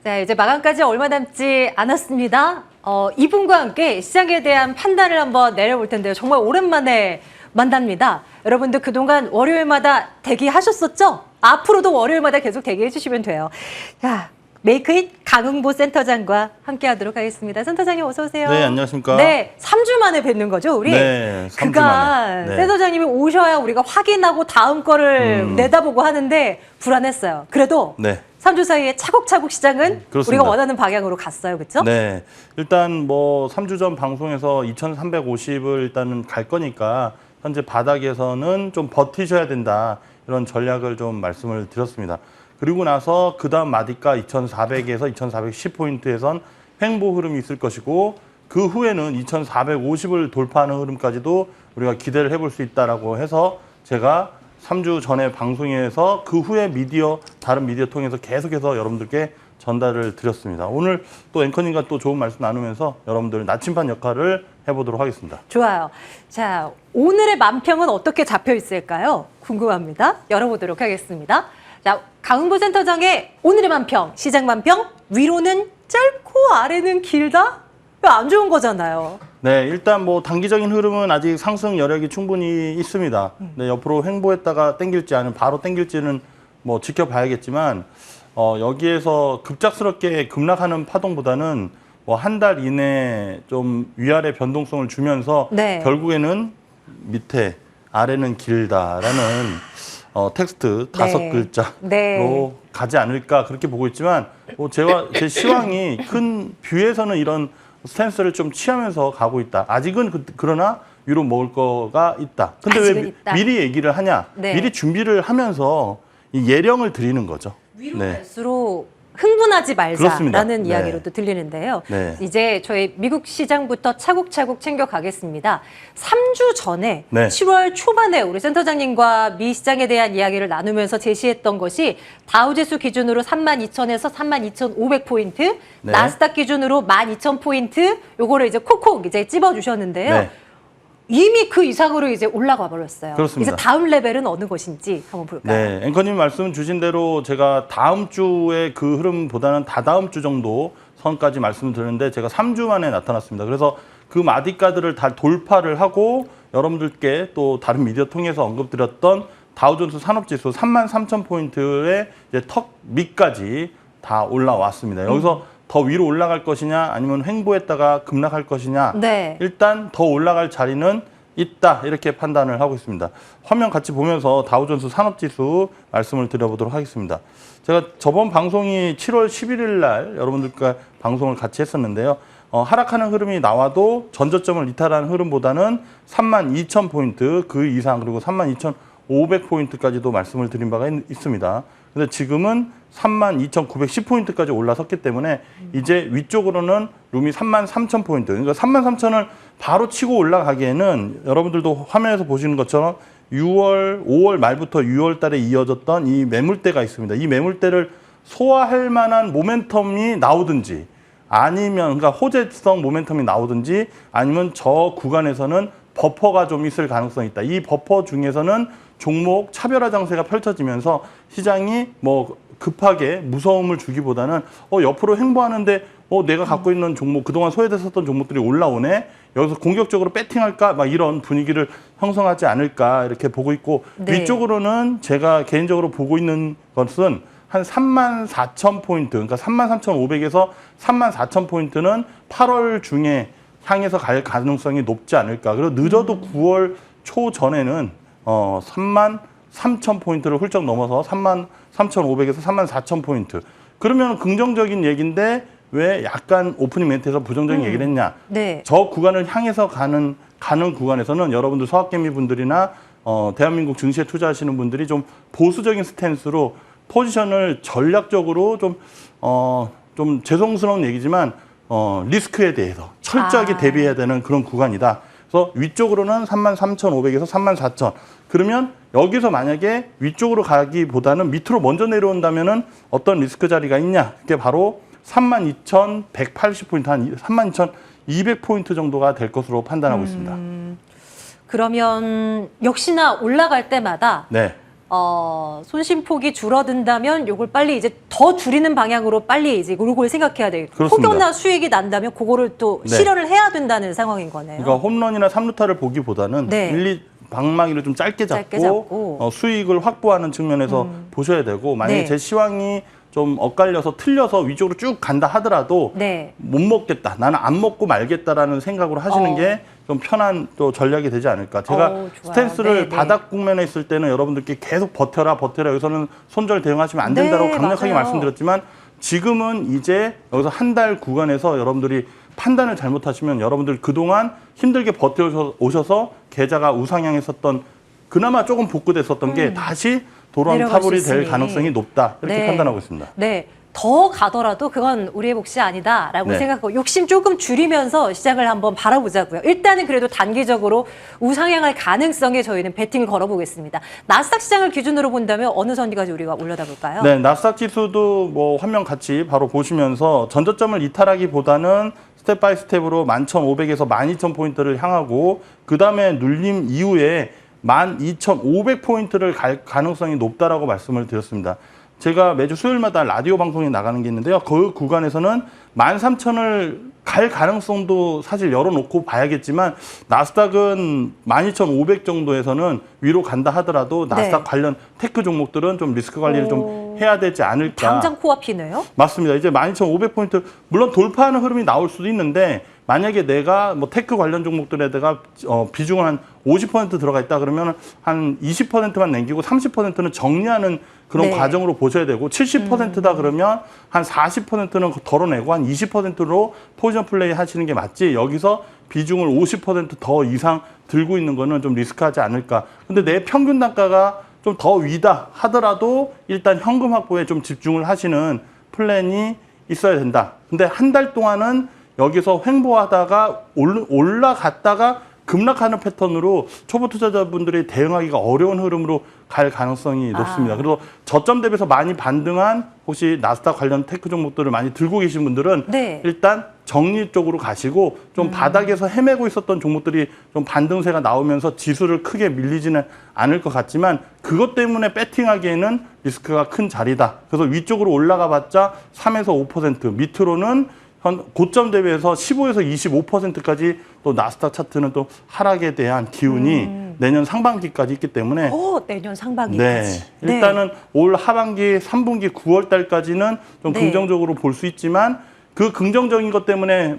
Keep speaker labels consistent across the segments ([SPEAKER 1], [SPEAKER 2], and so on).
[SPEAKER 1] 자, 이제 마감까지 얼마 남지 않았습니다. 이분과 함께 시장에 대한 판단을 한번 내려볼 텐데요. 정말 오랜만에 만납니다. 여러분들 그동안 월요일마다 대기하셨었죠? 앞으로도 월요일마다 계속 대기해 주시면 돼요. 자, 메이크잇 강흥보 센터장과 함께 하도록 하겠습니다. 센터장님 어서 오세요.
[SPEAKER 2] 네, 안녕하십니까.
[SPEAKER 1] 네, 3주 만에 뵙는 거죠, 우리?
[SPEAKER 2] 네, 3주
[SPEAKER 1] 그간
[SPEAKER 2] 만에. 네.
[SPEAKER 1] 센터장님이 오셔야 우리가 확인하고 다음 거를 내다보고 하는데 불안했어요. 그래도
[SPEAKER 2] 네.
[SPEAKER 1] 3주 사이에 차곡차곡 시장은
[SPEAKER 2] 그렇습니다.
[SPEAKER 1] 우리가 원하는 방향으로 갔어요. 그렇죠?
[SPEAKER 2] 네. 일단 뭐 3주 전 방송에서 2,350을 일단은 갈 거니까 현재 바닥에서는 좀 버티셔야 된다. 이런 전략을 좀 말씀을 드렸습니다. 그리고 나서 그다음 마디가 2,400에서 2,410포인트에선 횡보 흐름이 있을 것이고 그 후에는 2,450을 돌파하는 흐름까지도 우리가 기대를 해볼 수 있다라고 해서 제가 3주 전에 방송에서 그 후에 다른 미디어 통해서 계속해서 여러분들께 전달을 드렸습니다. 오늘 또 앵커님과 또 좋은 말씀 나누면서 여러분들 나침반 역할을 해보도록 하겠습니다.
[SPEAKER 1] 좋아요. 자, 오늘의 만평은 어떻게 잡혀 있을까요? 궁금합니다. 열어보도록 하겠습니다. 자, 강흥보 센터장의 오늘의 만평, 시장 만평, 위로는 짧고 아래는 길다? 안 좋은 거잖아요.
[SPEAKER 2] 네, 일단 뭐 단기적인 흐름은 아직 상승 여력이 충분히 있습니다. 네, 옆으로 횡보했다가 땡길지 아니면 바로 땡길지는 뭐 지켜봐야겠지만 여기에서 급작스럽게 급락하는 파동보다는 뭐 한 달 이내에 좀 위아래 변동성을 주면서
[SPEAKER 1] 네.
[SPEAKER 2] 결국에는 밑에 아래는 길다라는 텍스트 다섯
[SPEAKER 1] 네.
[SPEAKER 2] 글자로
[SPEAKER 1] 네.
[SPEAKER 2] 가지 않을까 그렇게 보고 있지만 제 시황이 큰 뷰에서는 이런 스탠스를 좀 취하면서 가고 있다. 아직은 그러나 위로 먹을 거가 있다. 근데 왜
[SPEAKER 1] 있다.
[SPEAKER 2] 미리 얘기를 하냐?
[SPEAKER 1] 네.
[SPEAKER 2] 미리 준비를 하면서 이 예령을 드리는 거죠.
[SPEAKER 1] 위로
[SPEAKER 2] 네.
[SPEAKER 1] 갈수록 흥분하지
[SPEAKER 2] 그렇습니다.
[SPEAKER 1] 말자라는
[SPEAKER 2] 네.
[SPEAKER 1] 이야기로도 들리는데요.
[SPEAKER 2] 네.
[SPEAKER 1] 이제 저희 미국 시장부터 차곡차곡 챙겨가겠습니다. 3주 전에
[SPEAKER 2] 네.
[SPEAKER 1] 7월 초반에 우리 센터장님과 미 시장에 대한 이야기를 나누면서 제시했던 것이 다우지수 기준으로 32,000에서 32,500포인트,
[SPEAKER 2] 네.
[SPEAKER 1] 나스닥 기준으로 12,000포인트, 요거를 이제 콕콕 이제 찝어주셨는데요.
[SPEAKER 2] 네.
[SPEAKER 1] 이미 그 이상으로 이제 올라가 버렸어요.
[SPEAKER 2] 그렇습니다.
[SPEAKER 1] 이제 다음 레벨은 어느 것인지 한번 볼까요?
[SPEAKER 2] 네, 앵커님 말씀 주신 대로 제가 다음 주의 그 흐름보다는 다다음 주 정도 선까지 말씀을 드렸는데 제가 3주 만에 나타났습니다. 그래서 그 마디가드를 다 돌파를 하고 여러분들께 또 다른 미디어 통해서 언급드렸던 다우존스 산업지수 33,000포인트의 이제 턱 밑까지 다 올라왔습니다. 여기서 더 위로 올라갈 것이냐 아니면 횡보했다가 급락할 것이냐
[SPEAKER 1] 네.
[SPEAKER 2] 일단 더 올라갈 자리는 있다 이렇게 판단을 하고 있습니다. 화면 같이 보면서 다우존스 산업지수 말씀을 드려보도록 하겠습니다. 제가 저번 방송이 7월 11일 날 여러분들과 방송을 같이 했었는데요. 하락하는 흐름이 나와도 전저점을 이탈하는 흐름보다는 32,000포인트 그 이상 그리고 32,500포인트까지도 말씀을 드린 바가 있습니다. 근데 지금은 32,910포인트까지 올라섰기 때문에 이제 위쪽으로는 룸이 33,000포인트. 그러니까 33,000을 바로 치고 올라가기에는 여러분들도 화면에서 보시는 것처럼 5월 말부터 6월 달에 이어졌던 이 매물대가 있습니다. 이 매물대를 소화할 만한 모멘텀이 나오든지 아니면 그러니까 호재성 모멘텀이 나오든지 아니면 저 구간에서는 버퍼가 좀 있을 가능성이 있다. 이 버퍼 중에서는 종목 차별화 장세가 펼쳐지면서 시장이 뭐 급하게 무서움을 주기보다는 옆으로 횡보하는데 내가 갖고 있는 종목 그동안 소외됐었던 종목들이 올라오네. 여기서 공격적으로 배팅할까 막 이런 분위기를 형성하지 않을까 이렇게 보고 있고
[SPEAKER 1] 네.
[SPEAKER 2] 위쪽으로는 제가 개인적으로 보고 있는 것은 한 34,000포인트 그러니까 33,500에서 34,000포인트는 8월 중에 향해서 갈 가능성이 높지 않을까. 그리고 늦어도 9월 초 전에는 33,000포인트를 훌쩍 넘어서 33,500에서 34,000포인트. 그러면 긍정적인 얘기인데 왜 약간 오프닝 멘트에서 부정적인 얘기를 했냐.
[SPEAKER 1] 네.
[SPEAKER 2] 저 구간을 향해서 가는 구간에서는 여러분들 서학개미 분들이나 대한민국 증시에 투자하시는 분들이 좀 보수적인 스탠스로 포지션을 전략적으로 좀 죄송스러운 얘기지만 리스크에 대해서 철저하게 대비해야 되는 그런 구간이다. 그래서 위쪽으로는 33,500에서 34,000. 그러면 여기서 만약에 위쪽으로 가기보다는 밑으로 먼저 내려온다면은 어떤 리스크 자리가 있냐? 그게 바로 32,180포인트, 한 32,200포인트 정도가 될 것으로 판단하고 있습니다.
[SPEAKER 1] 그러면 역시나 올라갈 때마다
[SPEAKER 2] 네.
[SPEAKER 1] 손실폭이 줄어든다면 요걸 빨리 이제 더 줄이는 방향으로 빨리 이제 요걸 생각해야 되겠고
[SPEAKER 2] 그렇습니다.
[SPEAKER 1] 혹여나 수익이 난다면 그거를 또
[SPEAKER 2] 네.
[SPEAKER 1] 실현을 해야 된다는 상황인 거네요.
[SPEAKER 2] 그러니까 홈런이나 3루타를 보기보다는
[SPEAKER 1] 네.
[SPEAKER 2] 1, 2 방망이를 좀 짧게
[SPEAKER 1] 짧게 잡고.
[SPEAKER 2] 잡고 수익을 확보하는 측면에서 보셔야 되고 만약에
[SPEAKER 1] 네.
[SPEAKER 2] 제 시황이 좀 엇갈려서 틀려서 위쪽으로 쭉 간다 하더라도
[SPEAKER 1] 네.
[SPEAKER 2] 못 먹겠다. 나는 안 먹고 말겠다라는 생각으로 하시는
[SPEAKER 1] 어.
[SPEAKER 2] 게 좀 편한 또 전략이 되지 않을까. 제가
[SPEAKER 1] 좋아요.
[SPEAKER 2] 스탠스를
[SPEAKER 1] 네, 네.
[SPEAKER 2] 바닥 국면에 있을 때는 여러분들께 계속 버텨라. 여기서는 손절 대응하시면 안 된다고
[SPEAKER 1] 네,
[SPEAKER 2] 강력하게
[SPEAKER 1] 맞아요.
[SPEAKER 2] 말씀드렸지만 지금은 이제 여기서 한 달 구간에서 여러분들이 판단을 잘못하시면 여러분들 그동안 힘들게 버텨오셔서 계좌가 우상향했었던 그나마 조금 복구됐었던 게 다시 돌아온
[SPEAKER 1] 내려갈
[SPEAKER 2] 타불이
[SPEAKER 1] 수
[SPEAKER 2] 될
[SPEAKER 1] 있으니.
[SPEAKER 2] 가능성이 높다. 이렇게
[SPEAKER 1] 네.
[SPEAKER 2] 판단하고 있습니다.
[SPEAKER 1] 네. 더 가더라도 그건 우리의 몫이 아니다라고
[SPEAKER 2] 네.
[SPEAKER 1] 생각하고 욕심 조금 줄이면서 시장을 한번 바라보자고요. 일단은 그래도 단기적으로 우상향할 가능성에 저희는 베팅을 걸어보겠습니다. 나스닥 시장을 기준으로 본다면 어느 선까지 우리가 올려다 볼까요?
[SPEAKER 2] 네, 나스닥 지수도 뭐 화면 같이 바로 보시면서 전저점을 이탈하기보다는 스텝 바이 스텝으로 11,500에서 12,000포인트를 향하고 그다음에 눌림 이후에 12,500포인트를 갈 가능성이 높다라고 말씀을 드렸습니다. 제가 매주 수요일마다 라디오 방송에 나가는 게 있는데요. 그 구간에서는 13,000을 갈 가능성도 사실 열어놓고 봐야겠지만 나스닥은 12,500 정도에서는 위로 간다 하더라도 나스닥
[SPEAKER 1] 네.
[SPEAKER 2] 관련 테크 종목들은 좀 리스크 관리를 좀 해야 되지 않을까.
[SPEAKER 1] 당장 코앞이네요.
[SPEAKER 2] 맞습니다. 이제 12,500포인트 물론 돌파하는 흐름이 나올 수도 있는데 만약에 내가 뭐 테크 관련 종목들에다가 비중을 한 50% 들어가 있다 그러면 한 20%만 남기고 30%는 정리하는 그런
[SPEAKER 1] 네.
[SPEAKER 2] 과정으로 보셔야 되고 70%다 그러면 한 40%는 덜어내고 한 20%로 포지션 플레이 하시는 게 맞지 여기서 비중을 50%더 이상 들고 있는 거는 좀 리스크하지 않을까. 근데 내 평균 단가가 좀 더 위다 하더라도 일단 현금 확보에 좀 집중을 하시는 플랜이 있어야 된다. 근데 한 달 동안은 여기서 횡보하다가 올라갔다가 급락하는 패턴으로 초보 투자자분들이 대응하기가 어려운 흐름으로 갈 가능성이 높습니다. 그래서 저점 대비해서 많이 반등한 혹시 나스닥 관련 테크 종목들을 많이 들고 계신 분들은
[SPEAKER 1] 네.
[SPEAKER 2] 일단 정리 쪽으로 가시고 좀 바닥에서 헤매고 있었던 종목들이 좀 반등세가 나오면서 지수를 크게 밀리지는 않을 것 같지만 그것 때문에 배팅하기에는 리스크가 큰 자리다. 그래서 위쪽으로 올라가 봤자 3에서 5%, 밑으로는 고점 대비해서 15에서 25%까지 또 나스닥 차트는 또 하락에 대한 기운이 내년 상반기까지 있기 때문에
[SPEAKER 1] 내년
[SPEAKER 2] 네,
[SPEAKER 1] 상반기까지.
[SPEAKER 2] 일단은 올 하반기 3분기 9월 달까지는 좀
[SPEAKER 1] 네.
[SPEAKER 2] 긍정적으로 볼 수 있지만 그 긍정적인 것 때문에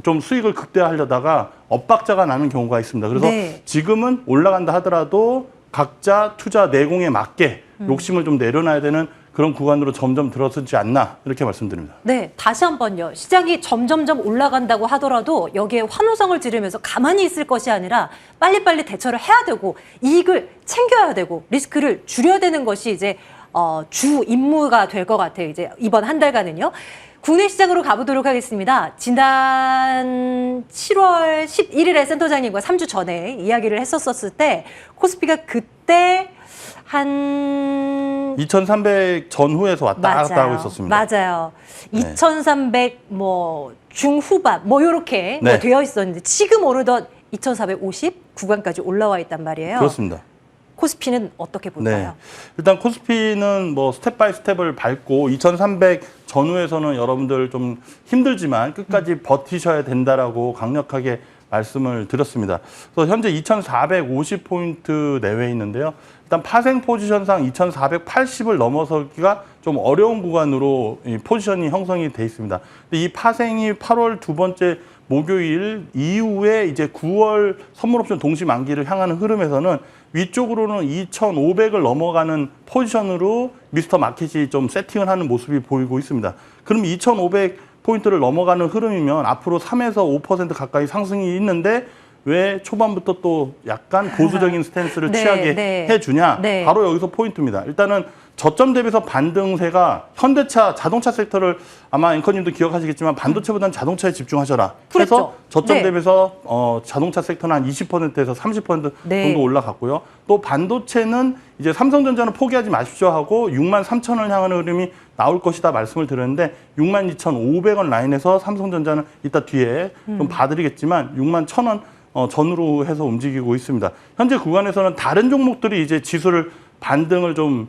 [SPEAKER 2] 좀 수익을 극대화하려다가 엇박자가 나는 경우가 있습니다. 그래서
[SPEAKER 1] 네.
[SPEAKER 2] 지금은 올라간다 하더라도 각자 투자 내공에 맞게 욕심을 좀 내려놔야 되는 그런 구간으로 점점 들어서지 않나 이렇게 말씀드립니다.
[SPEAKER 1] 네, 다시 한번요. 시장이 점점점 올라간다고 하더라도 여기에 환호성을 지르면서 가만히 있을 것이 아니라 빨리빨리 대처를 해야 되고 이익을 챙겨야 되고 리스크를 줄여야 되는 것이 이제 주 임무가 될 것 같아요. 이제 이번 한 달간은요. 국내 시장으로 가보도록 하겠습니다. 지난 7월 11일에 센터장님과 3주 전에 이야기를 했었을 때 코스피가 그때 한
[SPEAKER 2] 2,300 전후에서 왔다 갔다 하고 있었습니다.
[SPEAKER 1] 맞아요.
[SPEAKER 2] 네.
[SPEAKER 1] 2,300 뭐 중후반 뭐 요렇게
[SPEAKER 2] 네.
[SPEAKER 1] 뭐 되어 있었는데 지금 어느덧 2,450 구간까지 올라와 있단 말이에요.
[SPEAKER 2] 그렇습니다.
[SPEAKER 1] 코스피는 어떻게 볼까요?
[SPEAKER 2] 네. 일단 코스피는 뭐 스텝 바이 스텝을 밟고 2,300 전후에서는 여러분들 좀 힘들지만 끝까지 버티셔야 된다라고 강력하게 말씀을 드렸습니다. 그래서 현재 2,450포인트 내외에 있는데요. 일단 파생 포지션상 2,480을 넘어서기가 좀 어려운 구간으로 이 포지션이 형성이 돼 있습니다. 근데 이 파생이 8월 두 번째 목요일 이후에 이제 9월 선물 옵션 동시 만기를 향하는 흐름에서는 위쪽으로는 2,500을 넘어가는 포지션으로 미스터 마켓이 좀 세팅을 하는 모습이 보이고 있습니다. 그럼 2,500포인트를 넘어가는 흐름이면 앞으로 3에서 5% 가까이 상승이 있는데 왜 초반부터 또 약간 보수적인 스탠스를
[SPEAKER 1] 네,
[SPEAKER 2] 취하게
[SPEAKER 1] 네.
[SPEAKER 2] 해주냐?
[SPEAKER 1] 네.
[SPEAKER 2] 바로 여기서 포인트입니다. 일단은 저점 대비해서 반등세가 현대차, 자동차 섹터를 아마 앵커님도 기억하시겠지만 반도체보다는 자동차에 집중하셔라. 그래서
[SPEAKER 1] 그렇죠.
[SPEAKER 2] 저점
[SPEAKER 1] 네.
[SPEAKER 2] 대비해서 자동차 섹터는 한 20%에서 30%
[SPEAKER 1] 네.
[SPEAKER 2] 정도 올라갔고요. 또 반도체는 이제 삼성전자는 포기하지 마십시오 하고 63,000원 향하는 흐름이 나올 것이다 말씀을 드렸는데 62,500원 라인에서 삼성전자는 이따 뒤에 좀 봐드리겠지만 61,000원 전후로 해서 움직이고 있습니다. 현재 구간에서는 다른 종목들이 이제 지수를 반등을 좀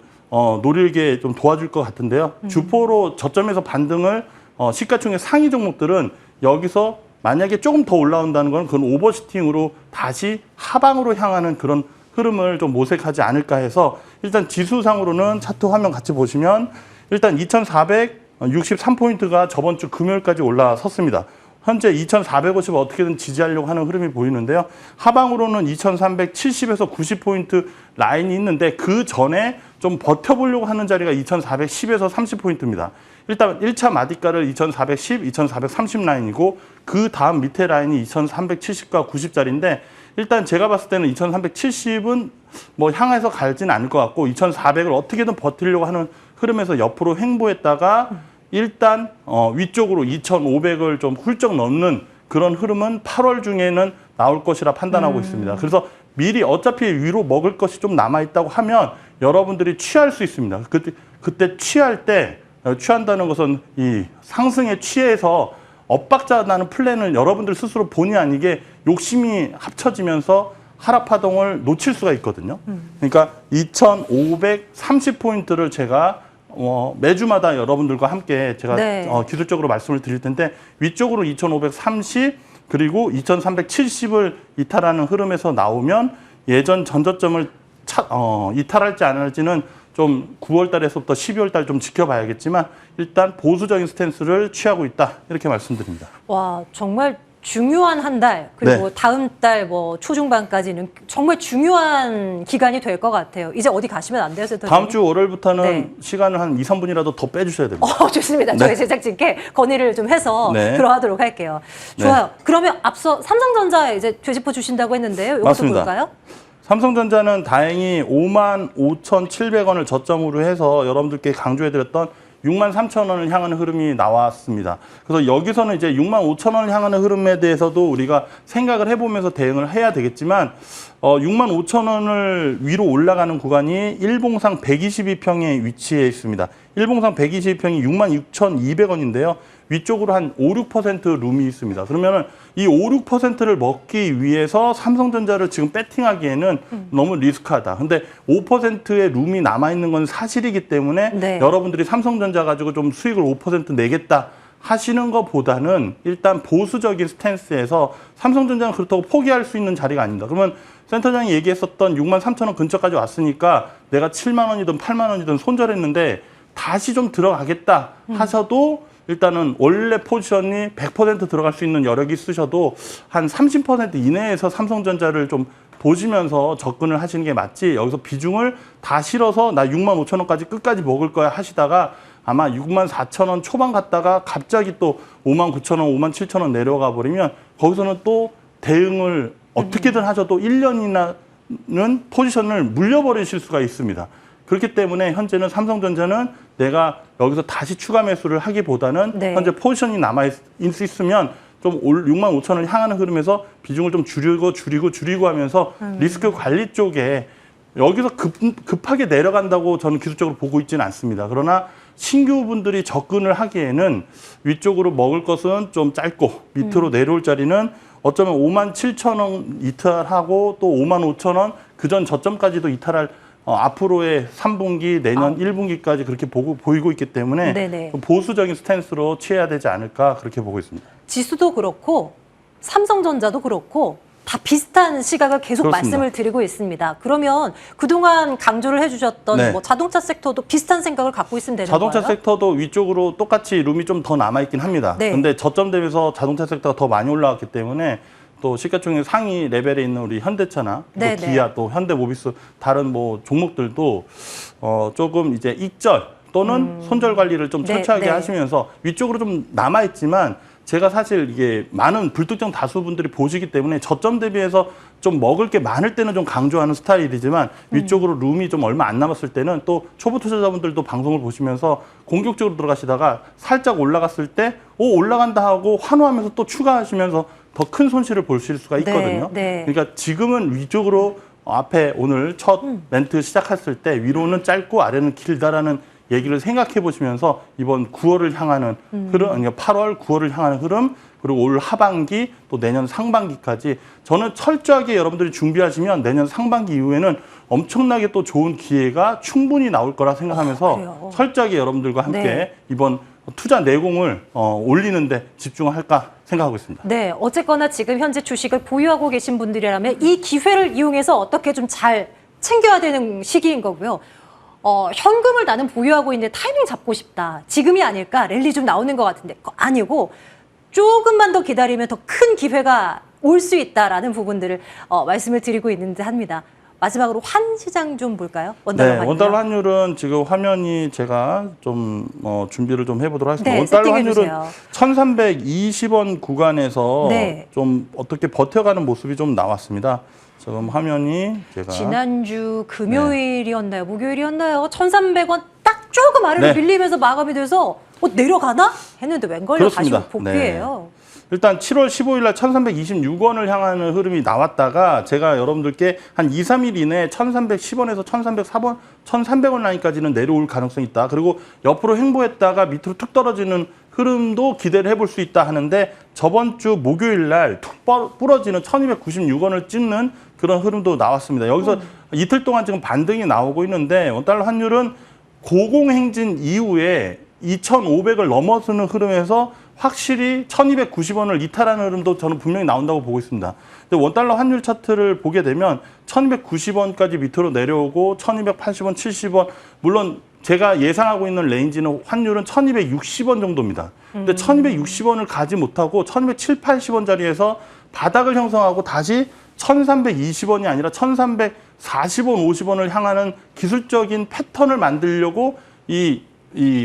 [SPEAKER 2] 노리게 좀 도와줄 것 같은데요. 주포로 저점에서 반등을 시가총액 상위 종목들은 여기서 만약에 조금 더 올라온다는 건 그건 오버슈팅으로 다시 하방으로 향하는 그런 흐름을 좀 모색하지 않을까 해서 일단 지수상으로는 차트 화면 같이 보시면 일단 2463포인트가 저번 주 금요일까지 올라섰습니다. 현재 2450을 어떻게든 지지하려고 하는 흐름이 보이는데요. 하방으로는 2370에서 90포인트 라인이 있는데 그 전에 좀 버텨보려고 하는 자리가 2410에서 30포인트입니다. 일단 1차 마디가를 2410, 2430 라인이고 그 다음 밑에 라인이 2370과 90짜리인데 일단 제가 봤을 때는 2370은 뭐 향해서 갈지는 않을 것 같고 2400을 어떻게든 버티려고 하는 흐름에서 옆으로 횡보했다가 일단 위쪽으로 2500을 좀 훌쩍 넘는 그런 흐름은 8월 중에는 나올 것이라 판단하고 있습니다. 그래서 미리 어차피 위로 먹을 것이 좀 남아있다고 하면 여러분들이 취할 수 있습니다. 그때 취한다는 것은 이 상승에 취해서 엇박자 나는 플랜을 여러분들 스스로 본의 아니게 욕심이 합쳐지면서 하락파동을 놓칠 수가 있거든요. 그러니까 2530포인트를 제가 매주마다 여러분들과 함께 제가
[SPEAKER 1] 네.
[SPEAKER 2] 기술적으로 말씀을 드릴 텐데 위쪽으로 2530 그리고 2370을 이탈하는 흐름에서 나오면 예전 전저점을 이탈할지 안 할지는 좀 9월 달에서부터 12월 달 좀 지켜봐야겠지만 일단 보수적인 스탠스를 취하고 있다 이렇게 말씀드립니다.
[SPEAKER 1] 와, 정말 중요한 한 달, 그리고
[SPEAKER 2] 네.
[SPEAKER 1] 다음 달 뭐 초중반까지는 정말 중요한 기간이 될 것 같아요. 이제 어디 가시면 안 돼요, 센터장님?
[SPEAKER 2] 다음 주 월요일부터는
[SPEAKER 1] 네.
[SPEAKER 2] 시간을 한 2, 3분이라도 더 빼주셔야 됩니다.
[SPEAKER 1] 좋습니다.
[SPEAKER 2] 네.
[SPEAKER 1] 저희 제작진께 건의를 좀 해서
[SPEAKER 2] 네.
[SPEAKER 1] 들어가도록 할게요. 좋아요. 그러면 앞서 삼성전자 이제 되짚어 주신다고 했는데요. 이것도
[SPEAKER 2] 맞습니다.
[SPEAKER 1] 볼까요?
[SPEAKER 2] 삼성전자는 다행히 55,700원을 저점으로 해서 여러분들께 강조해드렸던 63,000원을 향하는 흐름이 나왔습니다. 그래서 여기서는 이제 65,000원을 향하는 흐름에 대해서도 우리가 생각을 해보면서 대응을 해야 되겠지만 65,000원을 위로 올라가는 구간이 일봉상 122평에 위치해 있습니다. 일봉상 122평이 66,200원인데요. 위쪽으로 한 5, 6% 룸이 있습니다. 그러면은 이 5, 6%를 먹기 위해서 삼성전자를 지금 배팅하기에는 너무 리스크하다. 근데 5%의 룸이 남아있는 건 사실이기 때문에
[SPEAKER 1] 네.
[SPEAKER 2] 여러분들이 삼성전자 가지고 좀 수익을 5% 내겠다 하시는 것보다는 일단 보수적인 스탠스에서 삼성전자는 그렇다고 포기할 수 있는 자리가 아닙니다. 그러면 센터장이 얘기했었던 63,000원 근처까지 왔으니까 내가 7만 원이든 8만 원이든 손절했는데 다시 좀 들어가겠다 하셔도 일단은 원래 포지션이 100% 들어갈 수 있는 여력이 있으셔도 한 30% 이내에서 삼성전자를 좀 보시면서 접근을 하시는 게 맞지 여기서 비중을 다 실어서 나 65,000원까지 끝까지 먹을 거야 하시다가 아마 64,000원 초반 갔다가 갑자기 또 59,000원, 57,000원 내려가 버리면 거기서는 또 대응을 어떻게든 하셔도 1년이나는 포지션을 물려버리실 수가 있습니다. 그렇기 때문에 현재는 삼성전자는 내가 여기서 다시 추가 매수를 하기보다는
[SPEAKER 1] 네.
[SPEAKER 2] 현재 포지션이 남아있으면 좀 65,000원을 향하는 흐름에서 비중을 좀 줄이고 하면서 리스크 관리 쪽에 여기서 급하게 내려간다고 저는 기술적으로 보고 있지는 않습니다. 그러나 신규분들이 접근을 하기에는 위쪽으로 먹을 것은 좀 짧고 밑으로 내려올 자리는 어쩌면 57,000원 이탈하고 또 55,000원 그전 저점까지도 이탈할 앞으로의 3분기, 내년 1분기까지 그렇게 보이고 있기 때문에
[SPEAKER 1] 네네.
[SPEAKER 2] 보수적인 스탠스로 취해야 되지 않을까 그렇게 보고 있습니다.
[SPEAKER 1] 지수도 그렇고 삼성전자도 그렇고 다 비슷한 시각을 계속
[SPEAKER 2] 그렇습니다.
[SPEAKER 1] 말씀을 드리고 있습니다. 그러면 그동안 강조를 해주셨던
[SPEAKER 2] 네.
[SPEAKER 1] 뭐 자동차 섹터도 비슷한 생각을 갖고 있으면 되는
[SPEAKER 2] 자동차
[SPEAKER 1] 거예요?
[SPEAKER 2] 섹터도 위쪽으로 똑같이 룸이 좀 더 남아있긴 합니다.
[SPEAKER 1] 네.
[SPEAKER 2] 근데 저점 대비해서 자동차 섹터가 더 많이 올라왔기 때문에 또 시가총액 상위 레벨에 있는 우리 현대차나 또
[SPEAKER 1] 네네.
[SPEAKER 2] 기아 또 현대모비스 다른 뭐 종목들도 조금 이제 익절 또는 손절 관리를 좀
[SPEAKER 1] 네,
[SPEAKER 2] 철저하게
[SPEAKER 1] 네.
[SPEAKER 2] 하시면서 위쪽으로 좀 남아 있지만 제가 사실 이게 많은 불특정 다수분들이 보시기 때문에 저점 대비해서 좀 먹을 게 많을 때는 좀 강조하는 스타일이지만 위쪽으로 룸이 좀 얼마 안 남았을 때는 또 초보 투자자분들도 방송을 보시면서 공격적으로 들어가시다가 살짝 올라갔을 때 올라간다 하고 환호하면서 또 추가하시면서 더 큰 손실을 보실 수가 있거든요.
[SPEAKER 1] 네.
[SPEAKER 2] 그러니까 지금은 위쪽으로 앞에 오늘 첫 멘트 시작했을 때 위로는 짧고 아래는 길다라는 얘기를 생각해 보시면서 이번 9월을 향하는 흐름, 아니 8월, 9월을 향하는 흐름, 그리고 올 하반기 또 내년 상반기까지 저는 철저하게 여러분들이 준비하시면 내년 상반기 이후에는 엄청나게 또 좋은 기회가 충분히 나올 거라 생각하면서
[SPEAKER 1] 그래요?
[SPEAKER 2] 철저하게 여러분들과 함께
[SPEAKER 1] 네.
[SPEAKER 2] 이번 투자 내공을 올리는데 집중할까 생각하고 있습니다.
[SPEAKER 1] 네, 어쨌거나 지금 현재 주식을 보유하고 계신 분들이라면 이 기회를 이용해서 어떻게 좀 잘 챙겨야 되는 시기인 거고요. 현금을 나는 보유하고 있는데 타이밍 잡고 싶다. 지금이 아닐까? 랠리 좀 나오는 것 같은데. 아니고 조금만 더 기다리면 더 큰 기회가 올 수 있다라는 부분들을 말씀을 드리고 있는데 합니다. 마지막으로 환 시장 좀 볼까요? 원달러 환율.
[SPEAKER 2] 원달러 환율은 지금 화면이 제가 좀 준비를 좀 해보도록 하겠습니다.
[SPEAKER 1] 네,
[SPEAKER 2] 원달러 환율은
[SPEAKER 1] 세팅해주세요.
[SPEAKER 2] 1,320원 구간에서
[SPEAKER 1] 네.
[SPEAKER 2] 좀 어떻게 버텨가는 모습이 좀 나왔습니다. 지금 화면이 제가
[SPEAKER 1] 지난주 금요일이었나요? 목요일이었나요? 1,300원 딱 조금 아래로
[SPEAKER 2] 네.
[SPEAKER 1] 밀리면서 마감이 돼서 내려가나? 했는데 웬걸요? 다시
[SPEAKER 2] 그렇습니다.
[SPEAKER 1] 복귀해요.
[SPEAKER 2] 일단 7월 15일 날 1,326원을 향하는 흐름이 나왔다가 제가 여러분들께 한 2, 3일 이내에 1,310원에서 1,304원, 1,300원 라인까지는 내려올 가능성이 있다. 그리고 옆으로 횡보했다가 밑으로 툭 떨어지는 흐름도 기대를 해볼 수 있다 하는데 저번 주 목요일 날 툭 부러지는 1,296원을 찍는 그런 흐름도 나왔습니다. 여기서 이틀 동안 지금 반등이 나오고 있는데 원달러 환율은 고공행진 이후에 2,500을 넘어서는 흐름에서 확실히 1,290원을 이탈하는 흐름도 저는 분명히 나온다고 보고 있습니다. 근데 원달러 환율 차트를 보게 되면 1,290원까지 밑으로 내려오고 1,280원, 70원 물론 제가 예상하고 있는 레인지는 환율은 1,260원 정도입니다. 근데 1,260원을 가지 못하고 1,270, 80원 자리에서 바닥을 형성하고 다시 1,320원이 아니라 1,340원, 50원을 향하는 기술적인 패턴을 만들려고 이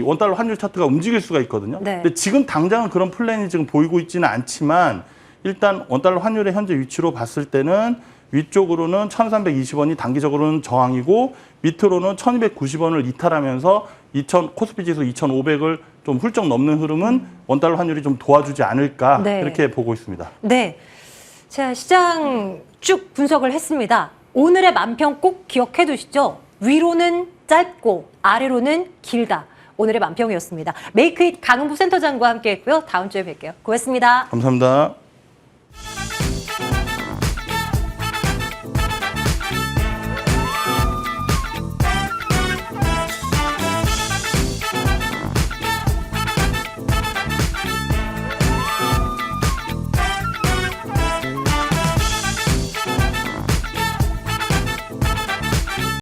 [SPEAKER 2] 원달러 환율 차트가 움직일 수가 있거든요.
[SPEAKER 1] 네.
[SPEAKER 2] 근데 지금 당장은 그런 플랜이 지금 보이고 있지는 않지만 일단 원달러 환율의 현재 위치로 봤을 때는 위쪽으로는 1,320원이 단기적으로는 저항이고 밑으로는 1,290원을 이탈하면서 코스피 지수 2,500을 좀 훌쩍 넘는 흐름은 원달러 환율이 좀 도와주지 않을까
[SPEAKER 1] 네.
[SPEAKER 2] 이렇게 보고 있습니다.
[SPEAKER 1] 네. 자, 시장 쭉 분석을 했습니다. 오늘의 만평 꼭 기억해 두시죠. 위로는 짧고 아래로는 길다. 오늘의 만평이었습니다. 메이크잇 강은부 센터장과 함께 했고요. 다음 주에 뵐게요. 고맙습니다.
[SPEAKER 2] 감사합니다.